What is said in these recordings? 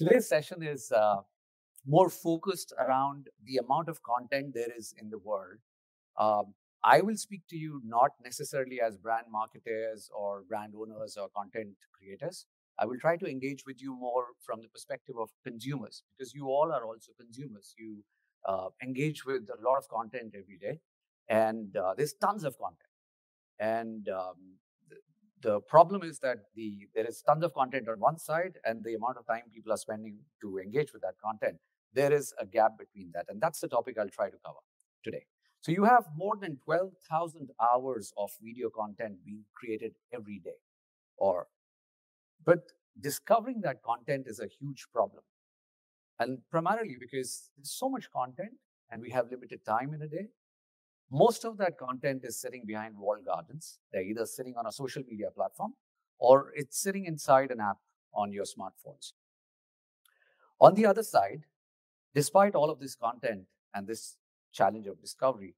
Today's session is more focused around the amount of content there is in the world. I will speak to you not necessarily as brand marketers or brand owners or content creators. I will try to engage with you more from the perspective of consumers because you all are also consumers. You engage with a lot of content every day, and there's tons of content. And the problem is that there is tons of content on one side, and the amount of time people are spending to engage with that content, there is a gap between that. And that's the topic I'll try to cover today. So you have more than 12,000 hours of video content being created every day. But discovering that content is a huge problem. And primarily because there's so much content and we have limited time in a day. Most of that content is sitting behind walled gardens. They're either sitting on a social media platform or it's sitting inside an app on your smartphones. On the other side, despite all of this content and this challenge of discovery,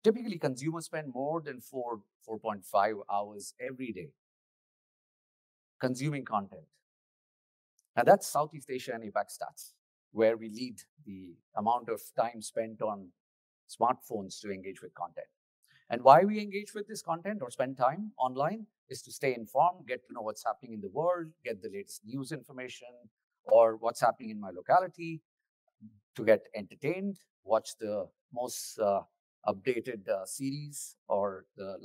typically consumers spend more than 4.5 hours every day consuming content. And that's Southeast Asia and APAC stats, where we lead the amount of time spent on smartphones to engage with content. And why we engage with this content or spend time online is to stay informed, get to know what's happening in the world, get the latest news information, or what's happening in my locality, to get entertained, watch the most updated series or the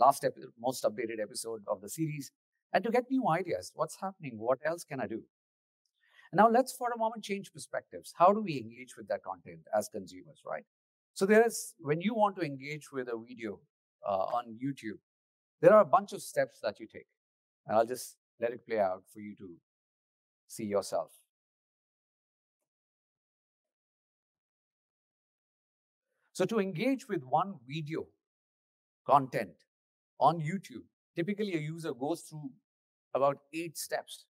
most updated episode of the series, and to get new ideas. What's happening? What else can I do? And now let's for a moment change perspectives. How do we engage with that content as consumers, right? So when you want to engage with a video on YouTube, there are a bunch of steps that you take. And I'll just let it play out for you to see yourself. So to engage with one video content on YouTube, typically a user goes through about 8 steps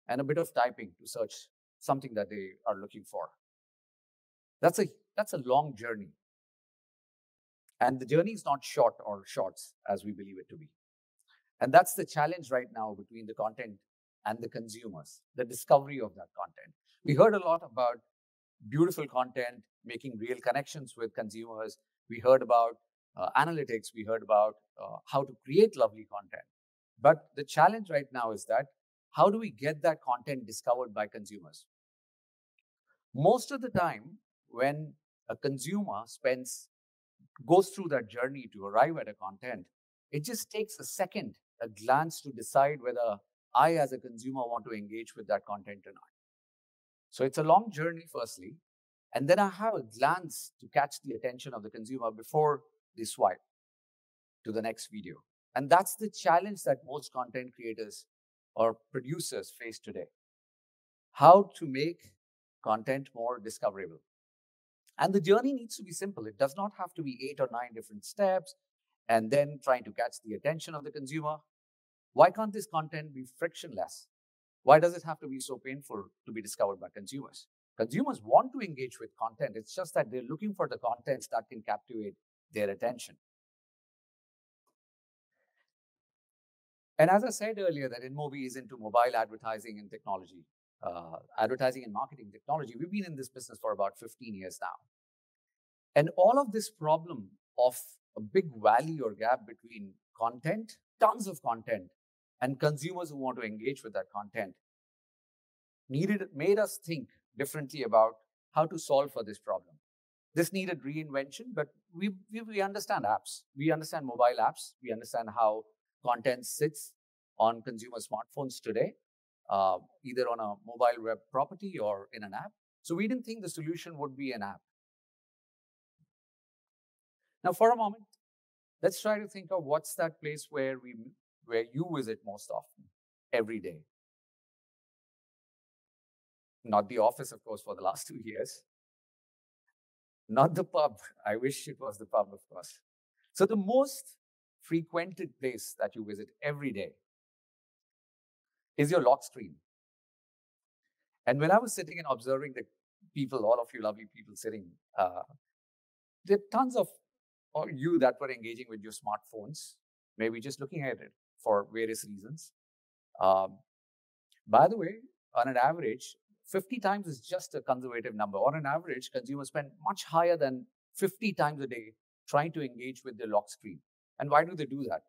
and a bit of typing to search something that they are looking for. That's a long journey. And the journey is not short or shorts as we believe it to be. And that's the challenge right now between the content and the consumers, the discovery of that content. We heard a lot about beautiful content, making real connections with consumers. We heard about analytics. We heard about how to create lovely content. But the challenge right now is that how do we get that content discovered by consumers? Most of the time, when a consumer goes through that journey to arrive at a content, it just takes a second, a glance to decide whether I, as a consumer, want to engage with that content or not. So it's a long journey, firstly, and then I have a glance to catch the attention of the consumer before they swipe to the next video. And that's the challenge that most content creators or producers face today. How to make content more discoverable. And the journey needs to be simple. It does not have to be 8 or 9 different steps and then trying to catch the attention of the consumer. Why can't this content be frictionless? Why does it have to be so painful to be discovered by consumers? Consumers want to engage with content. It's just that they're looking for the contents that can captivate their attention. And as I said earlier, that InMobi is into mobile advertising and technology, advertising and marketing technology. We've been in this business for about 15 years now. And all of this problem of a big valley or gap between content, tons of content, and consumers who want to engage with that content made us think differently about how to solve for this problem. This needed reinvention, but we understand apps. We understand mobile apps. We understand how content sits on consumer smartphones today, either on a mobile web property or in an app. So we didn't think the solution would be an app. Now, for a moment, let's try to think of what's that place where you visit most often, every day. Not the office, of course, for the last 2 years. Not the pub. I wish it was the pub, of course. So the most frequented place that you visit every day is your lock screen. And when I was sitting and observing the people, all of you lovely people sitting, there are tons of you that were engaging with your smartphones, maybe just looking at it for various reasons. By the way, on an average, 50 times is just a conservative number. On an average, consumers spend much higher than 50 times a day trying to engage with their lock screen. And why do they do that?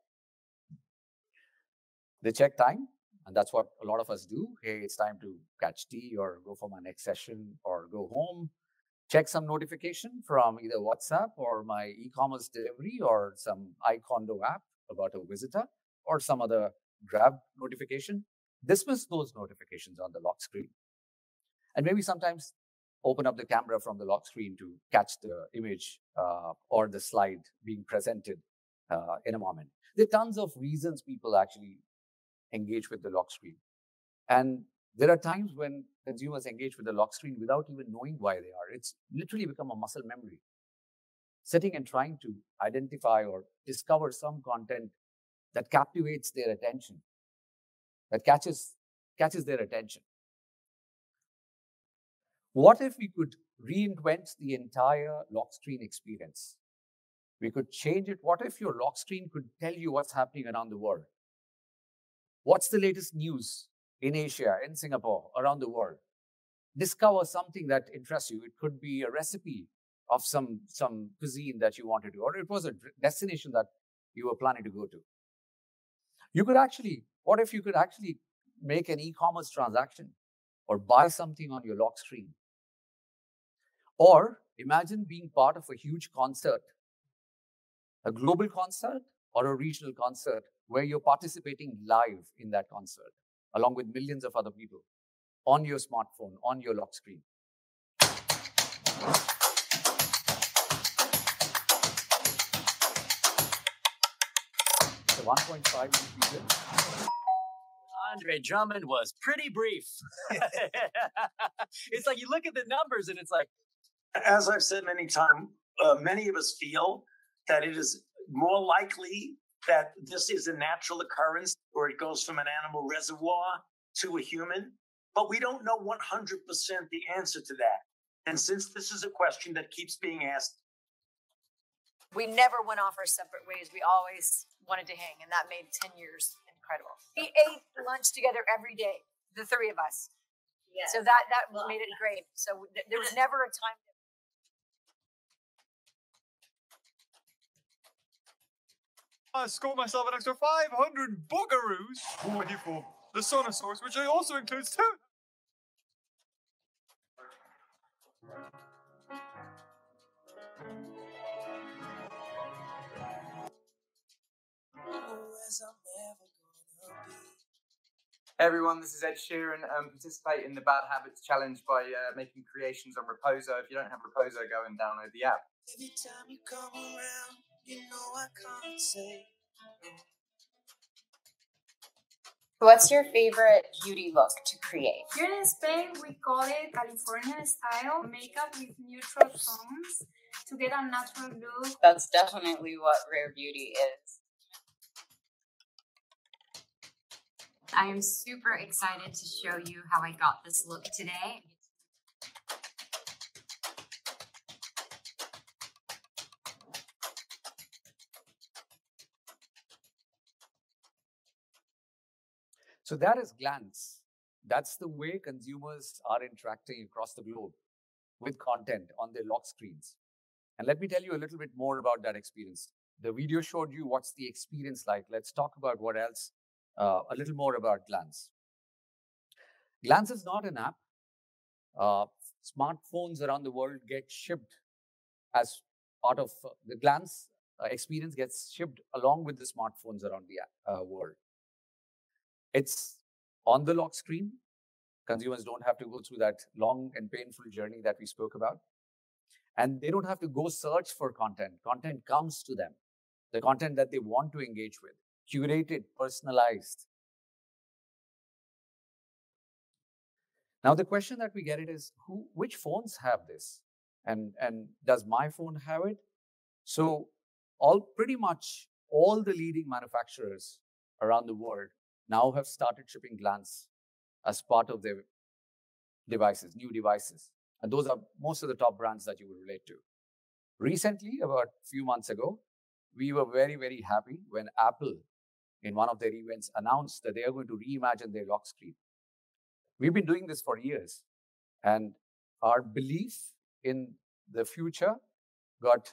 They check time, and that's what a lot of us do. Hey, it's time to catch tea or go for my next session or go home. Check some notification from either WhatsApp or my e-commerce delivery or some iCondo app about a visitor or some other Grab notification. Dismiss those notifications on the lock screen. And maybe sometimes open up the camera from the lock screen to catch the image or the slide being presented in a moment. There are tons of reasons people actually engage with the lock screen. And there are times when consumers engage with the lock screen without even knowing why they are. It's literally become a muscle memory. Sitting and trying to identify or discover some content that captivates their attention, that catches their attention. What if we could reinvent the entire lock screen experience? We could change it. What if your lock screen could tell you what's happening around the world? What's the latest news in Asia, in Singapore, around the world? Discover something that interests you. It could be a recipe of some cuisine that you wanted to, or it was a destination that you were planning to go to. What if you could actually make an e-commerce transaction or buy something on your lock screen? Or imagine being part of a huge concert, a global concert or a regional concert where you're participating live in that concert, along with millions of other people on your smartphone, on your lock screen. The 1.5 minute video. Andre Drummond was pretty brief. It's like you look at the numbers and it's like. As I've said many times, many of us feel that it is more likely that this is a natural occurrence or it goes from an animal reservoir to a human, but we don't know 100% the answer to that. And since this is a question that keeps being asked, we never went off our separate ways. We always wanted to hang, and that made 10 years incredible. We ate lunch together every day, the three of us. Yes. So that made it great. So there was never a time. I scored myself an extra 500 bugaroos ready for the Sonosaurus, which also includes 2. Hey everyone, this is Ed Sheeran. Participate in the Bad Habits Challenge by making creations on Reposo. If you don't have Reposo, go and download the app. Every time you come around, you know I can't say no. What's your favorite beauty look to create? Here in Spain, we call it California style makeup with neutral tones to get a natural look. That's definitely what Rare Beauty is. I am super excited to show you how I got this look today. So that is glance. That's the way consumers are interacting across the globe with content on their lock screens. And let me tell you a little bit more about that experience. The video showed you what's the experience like. Let's talk about what else, a little more about Glance. Glance is not an app. Smartphones around the world get shipped as part of the Glance experience gets shipped along with the smartphones around the world. It's on the lock screen. Consumers don't have to go through that long and painful journey that we spoke about. And they don't have to go search for content. Content comes to them. The content that they want to engage with, curated, personalized. Now, the question that we get is, which phones have this? And does my phone have it? So pretty much all the leading manufacturers around the world now have started shipping Glance as part of their devices, new devices. And those are most of the top brands that you would relate to. Recently, about a few months ago, we were very, very happy when Apple, in one of their events, announced that they are going to reimagine their lock screen. We've been doing this for years. And our belief in the future got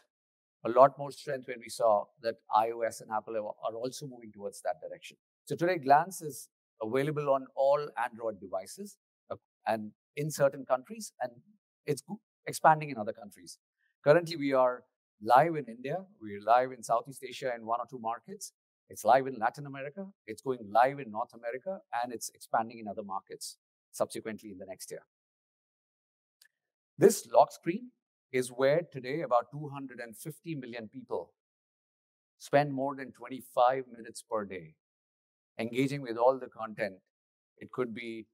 a lot more strength when we saw that iOS and Apple are also moving towards that direction. So today, Glance is available on all Android devices and in certain countries, and it's expanding in other countries. Currently, we are live in India. We're live in Southeast Asia in 1 or 2 markets. It's live in Latin America. It's going live in North America, and it's expanding in other markets subsequently in the next year. This lock screen is where today about 250 million people spend more than 25 minutes per day engaging with all the content. It could be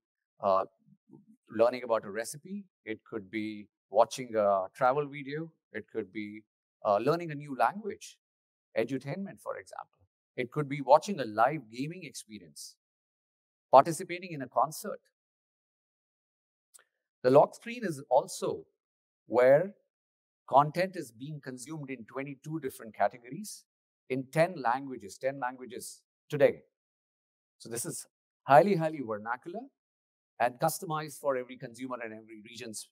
learning about a recipe. It could be watching a travel video. It could be learning a new language, edutainment, for example. It could be watching a live gaming experience, participating in a concert. The lock screen is also where content is being consumed in 22 different categories in 10 languages today. So this is highly, highly vernacular and customized for every consumer and every region's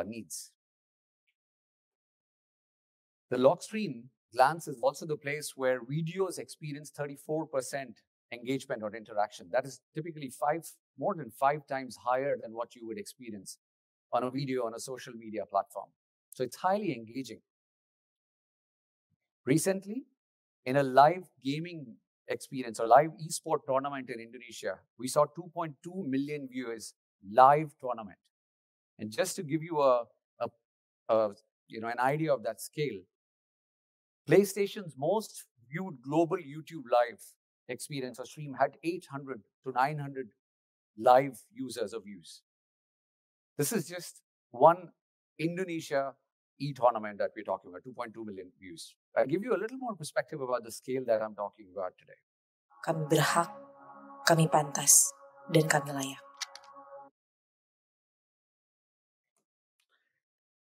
needs. The lock screen Glance is also the place where videos experience 34% engagement or interaction. That is typically more than 5 times higher than what you would experience on a video on a social media platform. So it's highly engaging. Recently, in a live gaming experience or live esport tournament in Indonesia, we saw 2.2 million viewers live tournament. And just to give you an idea of that scale, PlayStation's most viewed global YouTube live experience or stream had 800 to 900 live users of views. This is just one Indonesia e-tournament that we're talking about, 2.2 million views. I'll give you a little more perspective about the scale that I'm talking about today. Kami berhak, kami pantas, dan kami layak.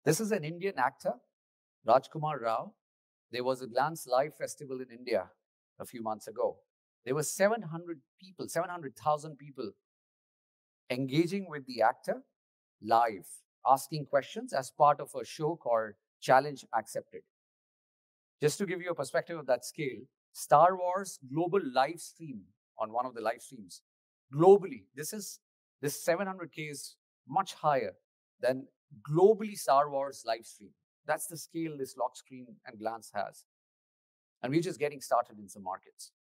This is an Indian actor, Rajkumar Rao. There was a Glance Live Festival in India a few months ago. There were 700,000 people engaging with the actor live, asking questions as part of a show called Challenge Accepted. Just to give you a perspective of that scale, Star Wars global live stream on one of the live streams, globally, this 700K is much higher than globally Star Wars live stream. That's the scale this lock screen and Glance has. And we're just getting started in some markets.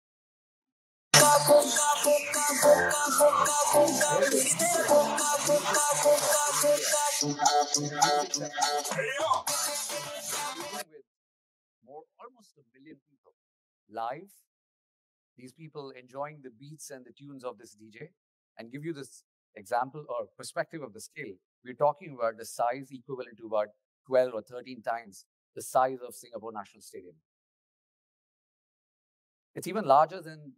With almost 1 million people live, these people enjoying the beats and the tunes of this DJ, and give you this example or perspective of the scale. We're talking about the size equivalent to about 12 or 13 times the size of Singapore National Stadium. It's even larger than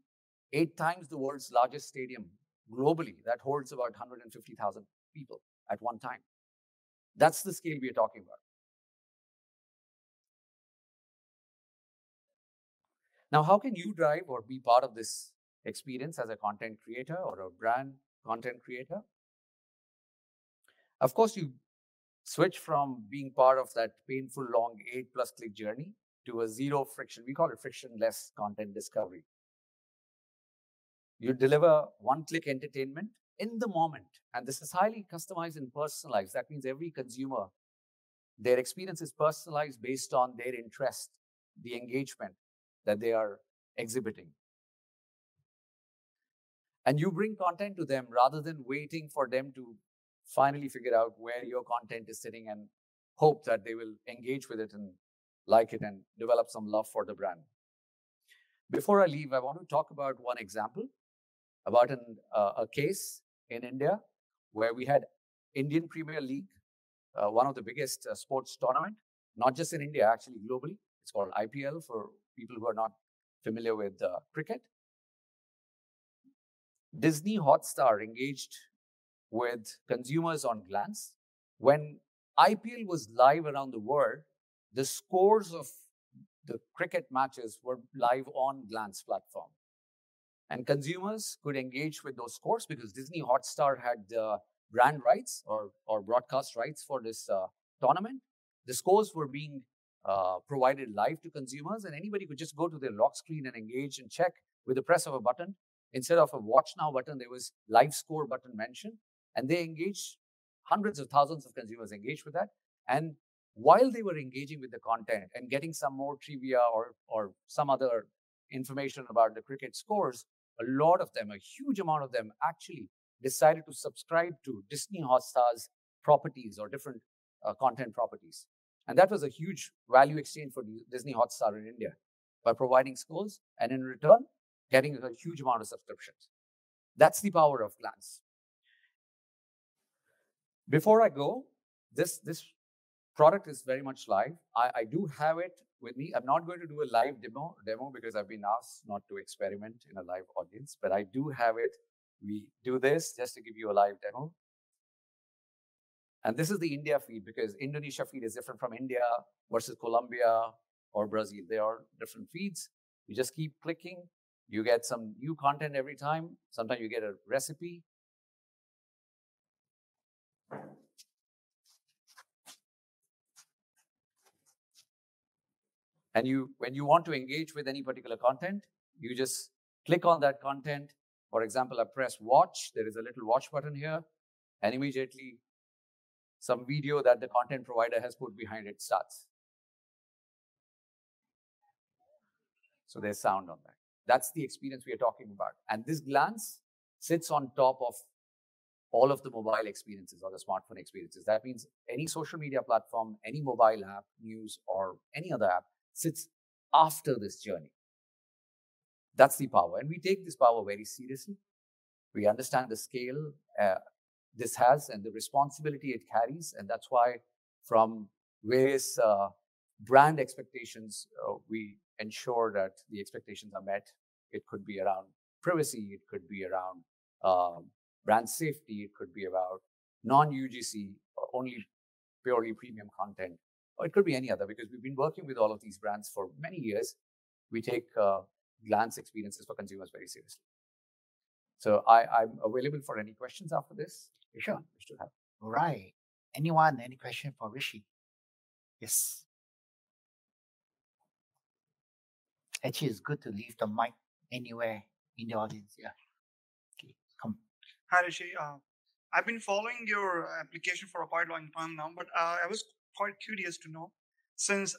8 times the world's largest stadium globally that holds about 150,000 people at one time. That's the scale we're talking about. Now, how can you drive or be part of this experience as a content creator or a brand content creator? Of course, you switch from being part of that painful, long 8+ click journey to a zero friction. We call it frictionless content discovery. You deliver one-click entertainment in the moment. And this is highly customized and personalized. That means every consumer, their experience is personalized based on their interest, the engagement that they are exhibiting. And you bring content to them rather than waiting for them to finally figure out where your content is sitting and hope that they will engage with it and like it and develop some love for the brand. Before I leave, I want to talk about one example about a case in India where we had Indian Premier League, one of the biggest sports tournament, not just in India, actually globally. It's called IPL for people who are not familiar with cricket. Disney Hotstar engaged with consumers on Glance. When IPL was live around the world, the scores of the cricket matches were live on Glance platform. And consumers could engage with those scores because Disney Hotstar had brand rights or broadcast rights for this tournament. The scores were being provided live to consumers, and anybody could just go to their lock screen and engage and check with the press of a button. Instead of a watch now button, there was live score button mentioned, and they engaged. Hundreds of thousands of consumers engaged with that. And while they were engaging with the content and getting some more trivia or some other information about the cricket scores, a lot of them, a huge amount of them, actually decided to subscribe to Disney Hotstar's properties or different content properties. And that was a huge value exchange for Disney Hotstar in India by providing scores and in return, getting a huge amount of subscriptions. That's the power of Glance. Before I go, this product is very much live. I do have it with me. I'm not going to do a live demo because I've been asked not to experiment in a live audience, but I do have it. We do this just to give you a live demo. And this is the India feed because Indonesia feed is different from India versus Colombia or Brazil. They are different feeds. You just keep clicking. You get some new content every time. Sometimes you get a recipe. And when you want to engage with any particular content, you just click on that content. For example, I press watch. There is a little watch button here. And immediately, some video that the content provider has put behind it starts. So there's sound on that. That's the experience we are talking about. And this Glance sits on top of all of the mobile experiences or the smartphone experiences. That means any social media platform, any mobile app, news, or any other app sits after this journey. That's the power. And we take this power very seriously. We understand the scale this has and the responsibility it carries. And that's why from various brand expectations, we ensure that the expectations are met. It could be around privacy. It could be around brand safety. It could be about non-UGC, only purely premium content. Or it could be any other, because we've been working with all of these brands for many years. We take Glance experiences for consumers very seriously. So I'm available for any questions after this. Sure. Have. All right. Anyone, any question for Rishi? Yes. Actually, it's good to leave the mic anywhere in the audience. Yeah. Okay, come. Hi, Rishi. I've been following your application for a quite long time now, but I was quite curious to know, since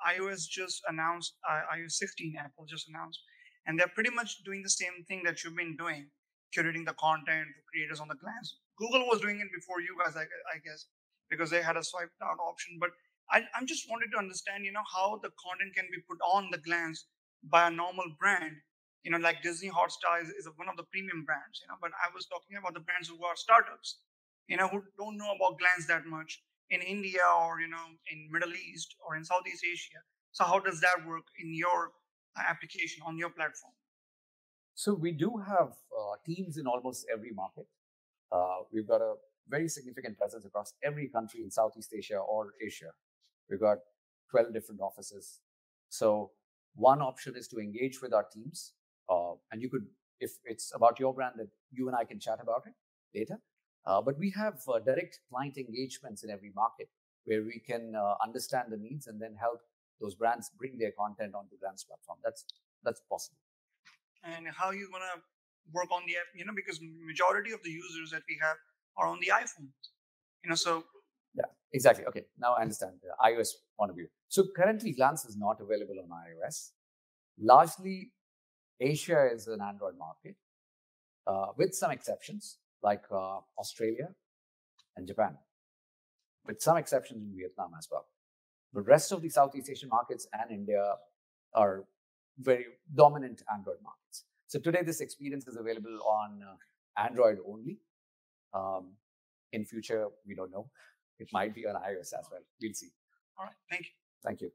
iOS just announced, iOS 16, Apple just announced, and they're pretty much doing the same thing that you've been doing, curating the content for creators on the Glance. Google was doing it before you guys, I guess, because they had a swipe down option. But I'm just wanted to understand, how the content can be put on the Glance by a normal brand, like Disney Hotstar is one of the premium brands, but I was talking about the brands who are startups, who don't know about Glance that much in India or, in Middle East or in Southeast Asia. So how does that work in your application on your platform? So we do have teams in almost every market. We've got a very significant presence across every country in Southeast Asia or Asia. We've got 12 different offices. So one option is to engage with our teams. And you could, if it's about your brand, that you and I can chat about it later. But we have direct client engagements in every market where we can understand the needs and then help those brands bring their content onto Glance platform. That's possible. And how you going to work on the app, because majority of the users that we have are on the iPhone, so. Yeah, exactly. Okay, now I understand the iOS point of view. So currently Glance is not available on iOS. Largely, Asia is an Android market, with some exceptions like Australia and Japan, with some exceptions in Vietnam as well. The rest of the Southeast Asian markets and India are very dominant Android markets. So today, this experience is available on Android only. In future, we don't know. It might be on iOS as well. We'll see. All right. Thank you. Thank you.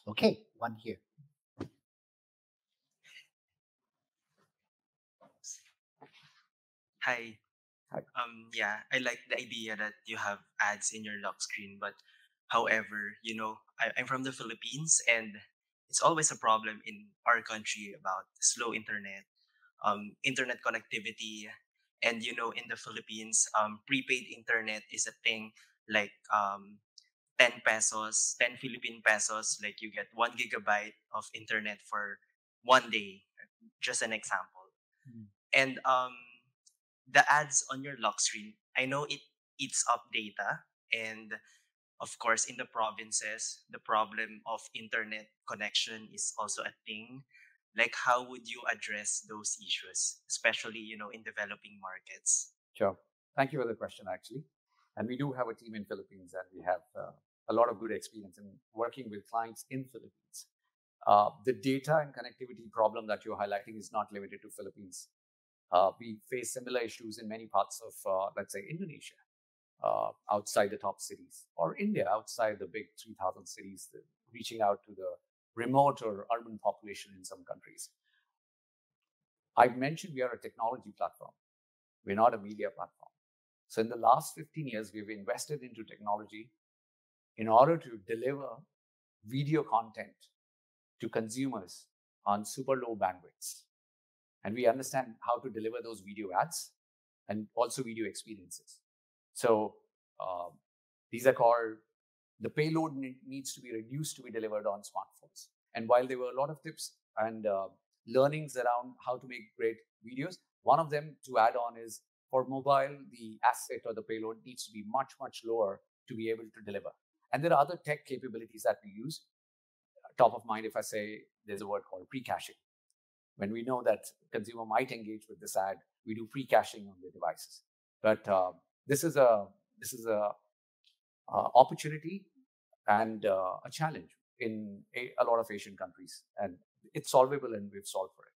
Okay, one here. Hi. Hi. Yeah, I like the idea that you have ads in your lock screen, but however, I'm from the Philippines, and it's always a problem in our country about slow internet, internet connectivity. And in the Philippines, prepaid internet is a thing like 10 pesos, 10 Philippine pesos, like you get 1 gigabyte of internet for one day, just an example. And the ads on your lock screen, I know it eats up data. And of course, in the provinces, the problem of internet connection is also a thing. Like, how would you address those issues, especially, in developing markets? Sure. Thank you for the question, actually. And we do have a team in Philippines, and we have a lot of good experience in working with clients in Philippines. The data and connectivity problem that you're highlighting is not limited to Philippines. We face similar issues in many parts of, let's say, Indonesia, outside the top cities, or India, outside the big 3,000 cities, reaching out to the remote or urban population in some countries. I've mentioned we are a technology platform. We're not a media platform. So in the last 15 years, we've invested into technology in order to deliver video content to consumers on super low bandwidths. And we understand how to deliver those video ads and also video experiences. So these are called, the payload needs to be reduced to be delivered on smartphones. And while there were a lot of tips and learnings around how to make great videos, one of them to add on is for mobile, the asset or the payload needs to be much, much lower to be able to deliver. And there are other tech capabilities that we use. Top of mind, if I say there's a word called pre-caching. When we know that consumer might engage with this ad, we do pre-caching on the devices. But this is a opportunity and a challenge in a lot of Asian countries, and it's solvable, and we've solved for it.